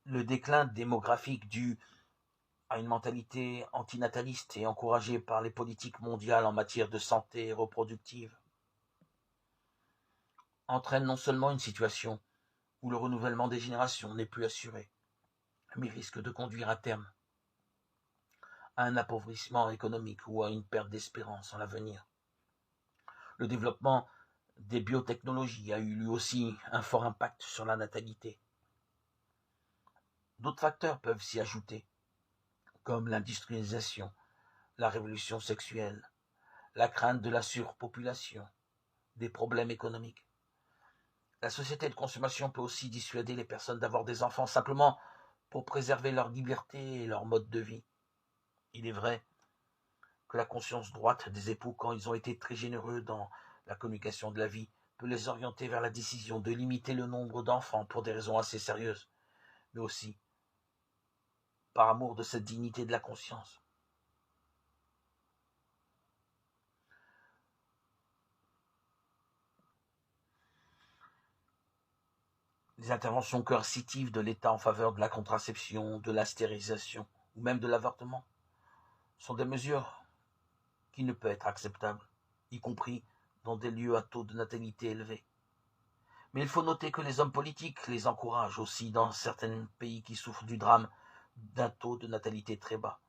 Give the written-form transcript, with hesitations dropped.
Le déclin démographique dû à une mentalité antinataliste et encouragée par les politiques mondiales en matière de santé reproductive entraîne non seulement une situation où le renouvellement des générations n'est plus assuré, mais risque de conduire à terme à un appauvrissement économique ou à une perte d'espérance en l'avenir. Le développement des biotechnologies a eu lui aussi un fort impact sur la natalité. D'autres facteurs peuvent s'y ajouter, comme l'industrialisation, la révolution sexuelle, la crainte de la surpopulation, des problèmes économiques. La société de consommation peut aussi dissuader les personnes d'avoir des enfants simplement pour préserver leur liberté et leur mode de vie. Il est vrai que la conscience droite des époux, quand ils ont été très généreux dans la communication de la vie, peut les orienter vers la décision de limiter le nombre d'enfants pour des raisons assez sérieuses, mais aussi par amour de cette dignité de la conscience. Les interventions coercitives de l'État en faveur de la contraception, de la stérilisation ou même de l'avortement sont des mesures qui ne peuvent être acceptables, y compris dans des lieux à taux de natalité élevé. Mais il faut noter que les hommes politiques les encouragent aussi dans certains pays qui souffrent du drame d'un taux de natalité très bas.